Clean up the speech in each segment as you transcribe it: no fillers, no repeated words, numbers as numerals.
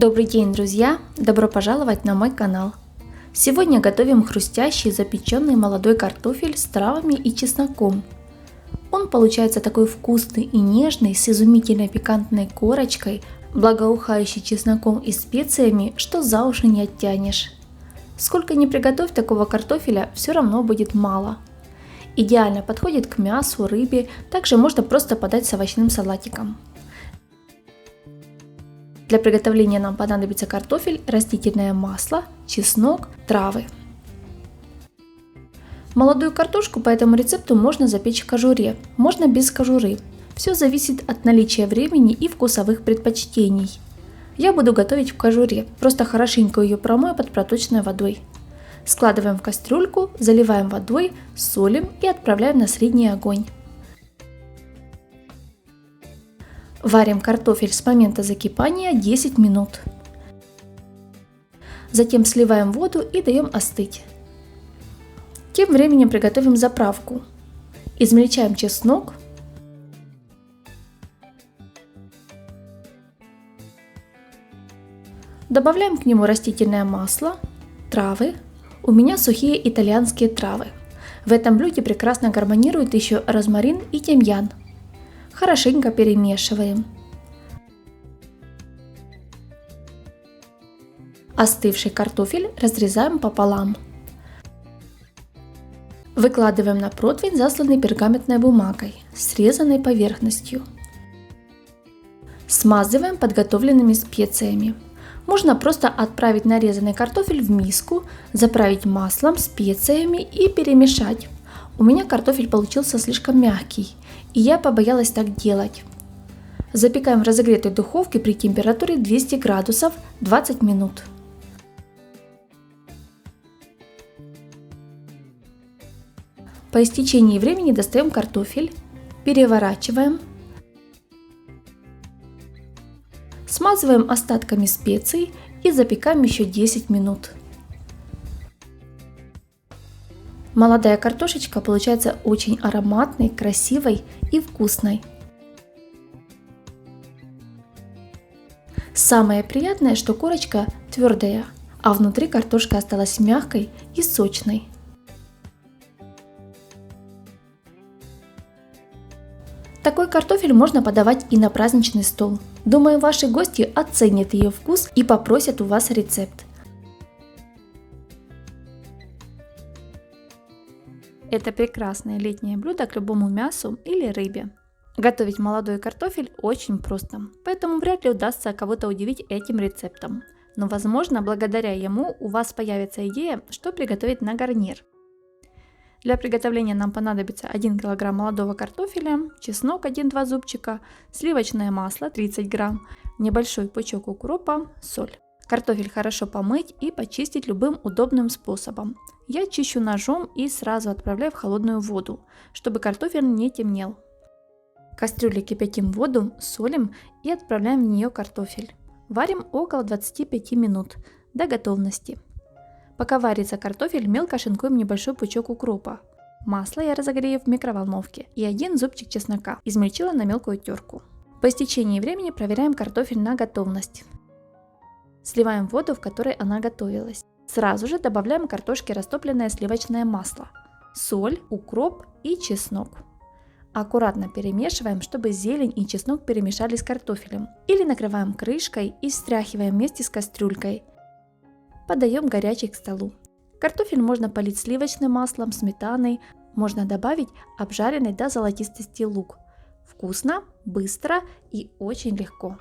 Добрый день, друзья! Добро пожаловать на мой канал! Сегодня готовим хрустящий запеченный молодой картофель с травами и чесноком. Он получается такой вкусный и нежный, с изумительной пикантной корочкой, благоухающий чесноком и специями, что за уши не оттянешь. Сколько ни приготовь такого картофеля, все равно будет мало. Идеально подходит к мясу, рыбе, также можно просто подать с овощным салатиком. Для приготовления нам понадобится картофель, растительное масло, чеснок, травы. Молодую картошку по этому рецепту можно запечь в кожуре, можно без кожуры. Все зависит от наличия времени и вкусовых предпочтений. Я буду готовить в кожуре, просто хорошенько ее промою под проточной водой. Складываем в кастрюльку, заливаем водой, солим и отправляем на средний огонь. Варим картофель с момента закипания 10 минут. Затем сливаем воду и даем остыть. Тем временем приготовим заправку. Измельчаем чеснок. Добавляем к нему растительное масло, травы. У меня сухие итальянские травы. В этом блюде прекрасно гармонируют еще розмарин и тимьян. Хорошенько перемешиваем. Остывший картофель разрезаем пополам. Выкладываем на противень, засланный пергаментной бумагой, срезанной поверхностью. Смазываем подготовленными специями. Можно просто отправить нарезанный картофель в миску, заправить маслом, специями и перемешать. У меня картофель получился слишком мягкий, и я побоялась так делать. Запекаем в разогретой духовке при температуре 200 градусов 20 минут. По истечении времени достаем картофель, переворачиваем, смазываем остатками специй и запекаем еще 10 минут. Молодая картошечка получается очень ароматной, красивой и вкусной. Самое приятное, что корочка твердая, а внутри картошка осталась мягкой и сочной. Такой картофель можно подавать и на праздничный стол. Думаю, ваши гости оценят ее вкус и попросят у вас рецепт. Это прекрасное летнее блюдо к любому мясу или рыбе. Готовить молодой картофель очень просто, поэтому вряд ли удастся кого-то удивить этим рецептом. Но возможно, благодаря ему у вас появится идея, что приготовить на гарнир. Для приготовления нам понадобится 1 кг молодого картофеля, чеснок 1-2 зубчика, сливочное масло 30 г, небольшой пучок укропа, соль. Картофель хорошо помыть и почистить любым удобным способом. Я чищу ножом и сразу отправляю в холодную воду, чтобы картофель не темнел. В кастрюле кипятим воду, солим и отправляем в нее картофель. Варим около 25 минут до готовности. Пока варится картофель, мелко шинкуем небольшой пучок укропа. Масло я разогрею в микроволновке и 1 зубчик чеснока измельчила на мелкую терку. По истечении времени проверяем картофель на готовность. Сливаем воду, в которой она готовилась. Сразу же добавляем картошке растопленное сливочное масло, соль, укроп и чеснок. Аккуратно перемешиваем, чтобы зелень и чеснок перемешались с картофелем. Или накрываем крышкой и встряхиваем вместе с кастрюлькой. Подаем горячий к столу. Картофель можно полить сливочным маслом, сметаной, можно добавить обжаренный до золотистости лук. Вкусно, быстро и очень легко.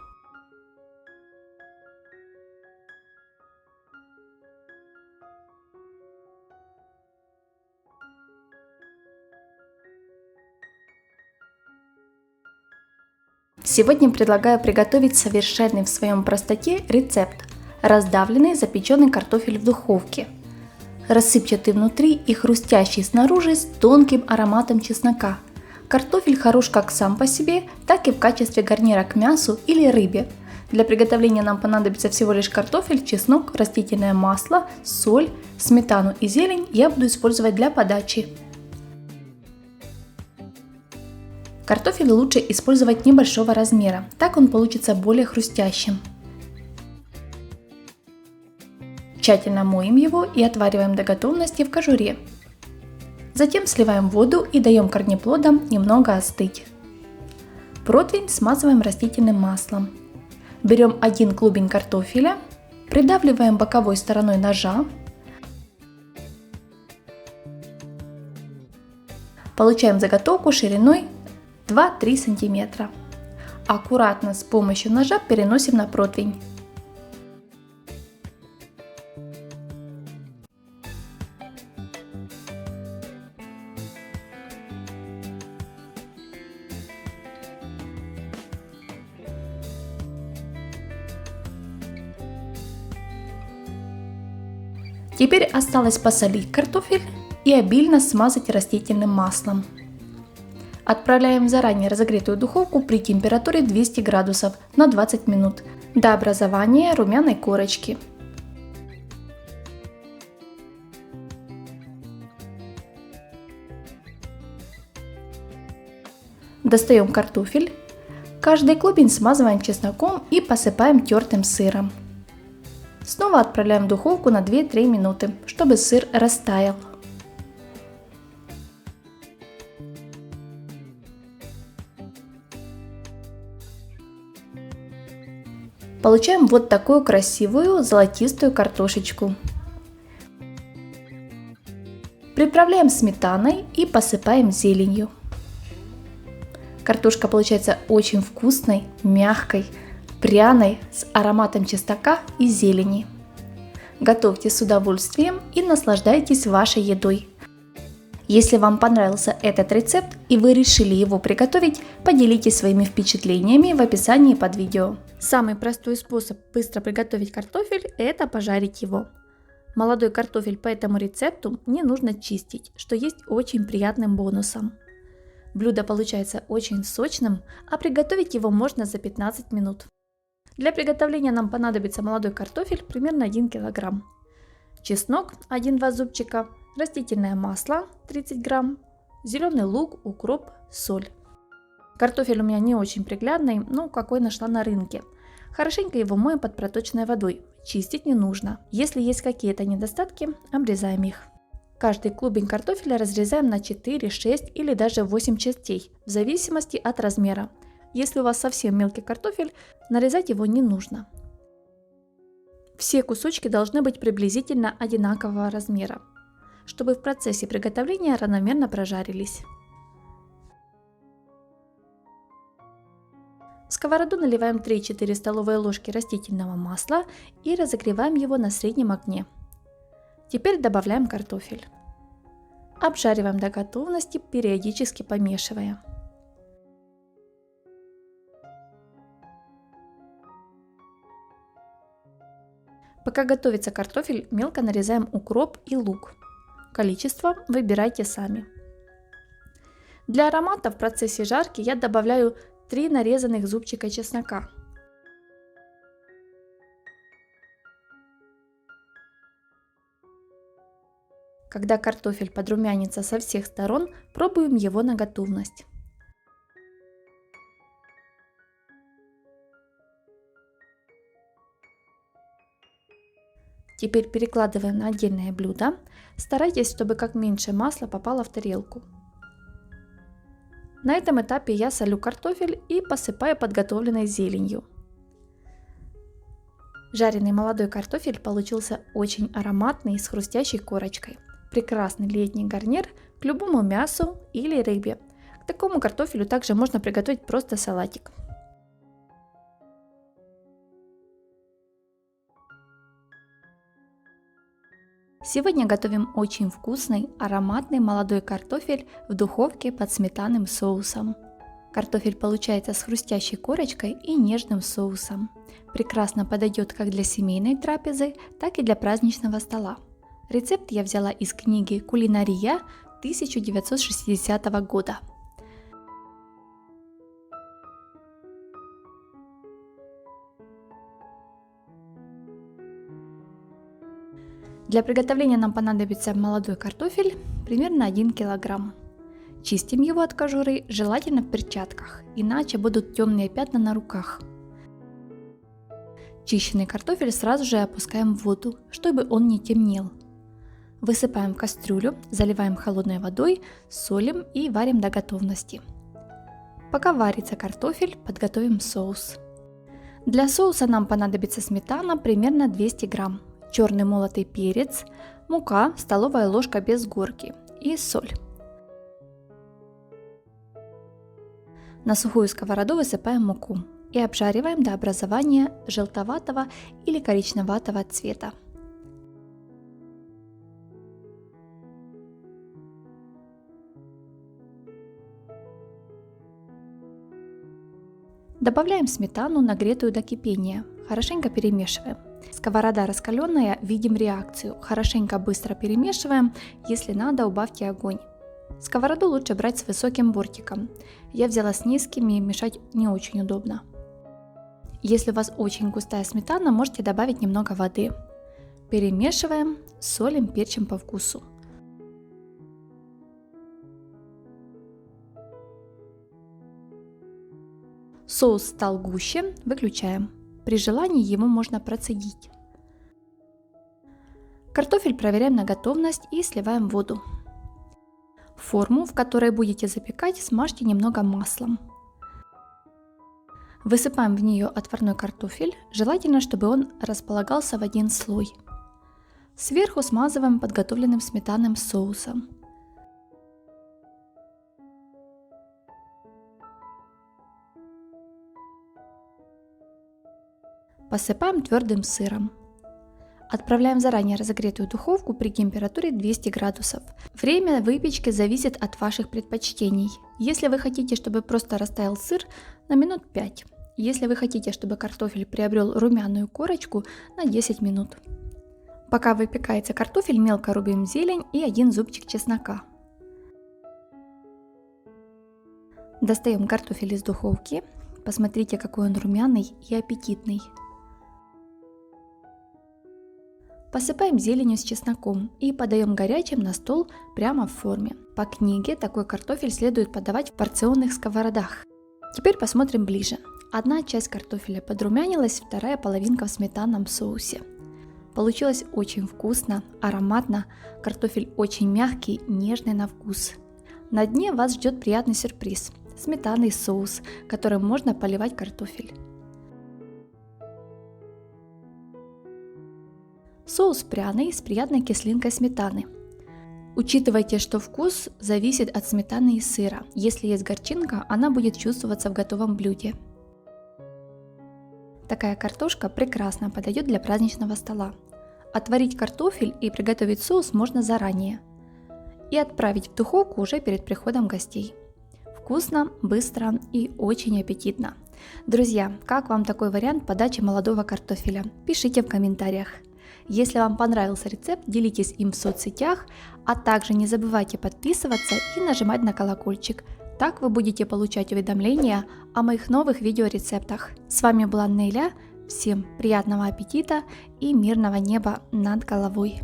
Сегодня предлагаю приготовить совершенный в своем простоте рецепт – раздавленный запеченный картофель в духовке. Рассыпчатый внутри и хрустящий снаружи с тонким ароматом чеснока. Картофель хорош как сам по себе, так и в качестве гарнира к мясу или рыбе. Для приготовления нам понадобится всего лишь картофель, чеснок, растительное масло, соль, сметану и зелень я буду использовать для подачи. Картофель лучше использовать небольшого размера, так он получится более хрустящим. Тщательно моем его и отвариваем до готовности в кожуре. Затем сливаем воду и даем корнеплодам немного остыть. Противень смазываем растительным маслом. Берем один клубень картофеля, придавливаем боковой стороной ножа. Получаем заготовку шириной 2-3 см. Аккуратно с помощью ножа переносим на противень. Теперь осталось посолить картофель и обильно смазать растительным маслом. Отправляем в заранее разогретую духовку при температуре 200 градусов на 20 минут до образования румяной корочки. Достаем картофель, каждый клубень смазываем чесноком и посыпаем тертым сыром. Снова отправляем в духовку на 2-3 минуты, чтобы сыр растаял. Получаем вот такую красивую золотистую картошечку. Приправляем сметаной и посыпаем зеленью. Картошка получается очень вкусной, мягкой, пряной, с ароматом чеснока и зелени. Готовьте с удовольствием и наслаждайтесь вашей едой. Если вам понравился этот рецепт и вы решили его приготовить, поделитесь своими впечатлениями в описании под видео. Самый простой способ быстро приготовить картофель – это пожарить его. Молодой картофель по этому рецепту не нужно чистить, что есть очень приятным бонусом. Блюдо получается очень сочным, а приготовить его можно за 15 минут. Для приготовления нам понадобится молодой картофель примерно 1 кг, чеснок 1-2 зубчика, растительное масло 30 грамм, зеленый лук, укроп, соль. Картофель у меня не очень приглядный, но какой нашла на рынке. Хорошенько его моем под проточной водой, чистить не нужно. Если есть какие-то недостатки, обрезаем их. Каждый клубень картофеля разрезаем на 4, 6 или даже 8 частей, в зависимости от размера. Если у вас совсем мелкий картофель, нарезать его не нужно. Все кусочки должны быть приблизительно одинакового размера, чтобы в процессе приготовления равномерно прожарились. В сковороду наливаем 3-4 столовые ложки растительного масла и разогреваем его на среднем огне. Теперь добавляем картофель. Обжариваем до готовности, периодически помешивая. Пока готовится картофель, мелко нарезаем укроп и лук. Количество выбирайте сами. Для аромата в процессе жарки я добавляю 3 нарезанных зубчика чеснока. Когда картофель подрумянится со всех сторон, пробуем его на готовность. Теперь перекладываем на отдельное блюдо. Старайтесь, чтобы как меньше масла попало в тарелку. На этом этапе я солю картофель и посыпаю подготовленной зеленью. Жареный молодой картофель получился очень ароматный, с хрустящей корочкой. Прекрасный летний гарнир к любому мясу или рыбе. К такому картофелю также можно приготовить просто салатик. Сегодня готовим очень вкусный, ароматный молодой картофель в духовке под сметанным соусом. Картофель получается с хрустящей корочкой и нежным соусом. Прекрасно подойдет как для семейной трапезы, так и для праздничного стола. Рецепт я взяла из книги «Кулинария» 1960 года. Для приготовления нам понадобится молодой картофель, примерно 1 кг. Чистим его от кожуры, желательно в перчатках, иначе будут темные пятна на руках. Чищенный картофель сразу же опускаем в воду, чтобы он не темнел. Высыпаем в кастрюлю, заливаем холодной водой, солим и варим до готовности. Пока варится картофель, подготовим соус. Для соуса нам понадобится сметана примерно 200 грамм, черный молотый перец, мука, столовая ложка без горки и соль. На сухую сковороду высыпаем муку и обжариваем до образования желтоватого или коричневатого цвета. Добавляем сметану, нагретую до кипения. Хорошенько перемешиваем. Сковорода раскаленная, видим реакцию. Хорошенько быстро перемешиваем. Если надо, убавьте огонь. Сковороду лучше брать с высоким бортиком. Я взяла с низким, и мешать не очень удобно. Если у вас очень густая сметана, можете добавить немного воды. Перемешиваем, солим, перчим по вкусу. Соус стал гуще, выключаем. При желании его можно процедить. Картофель проверяем на готовность и сливаем воду. Форму, в которой будете запекать, смажьте немного маслом. Высыпаем в нее отварной картофель, желательно, чтобы он располагался в один слой. Сверху смазываем подготовленным сметанным соусом. Посыпаем твердым сыром. Отправляем в заранее разогретую духовку при температуре 200 градусов. Время выпечки зависит от ваших предпочтений. Если вы хотите, чтобы просто растаял сыр, на минут 5. Если вы хотите, чтобы картофель приобрел румяную корочку, на 10 минут. Пока выпекается картофель, мелко рубим зелень и 1 зубчик чеснока. Достаем картофель из духовки. Посмотрите, какой он румяный и аппетитный. Посыпаем зеленью с чесноком и подаем горячим на стол прямо в форме. По книге такой картофель следует подавать в порционных сковородах. Теперь посмотрим ближе. Одна часть картофеля подрумянилась, вторая половинка в сметанном соусе. Получилось очень вкусно, ароматно, картофель очень мягкий, нежный на вкус. На дне вас ждет приятный сюрприз – сметанный соус, которым можно поливать картофель. Соус пряный с приятной кислинкой сметаны. Учитывайте, что вкус зависит от сметаны и сыра. Если есть горчинка, она будет чувствоваться в готовом блюде. Такая картошка прекрасно подойдет для праздничного стола. Отварить картофель и приготовить соус можно заранее. И отправить в духовку уже перед приходом гостей. Вкусно, быстро и очень аппетитно. Друзья, как вам такой вариант подачи молодого картофеля? Пишите в комментариях. Если вам понравился рецепт, делитесь им в соцсетях, а также не забывайте подписываться и нажимать на колокольчик. Так вы будете получать уведомления о моих новых видеорецептах. С вами была Неля. Всем приятного аппетита и мирного неба над головой.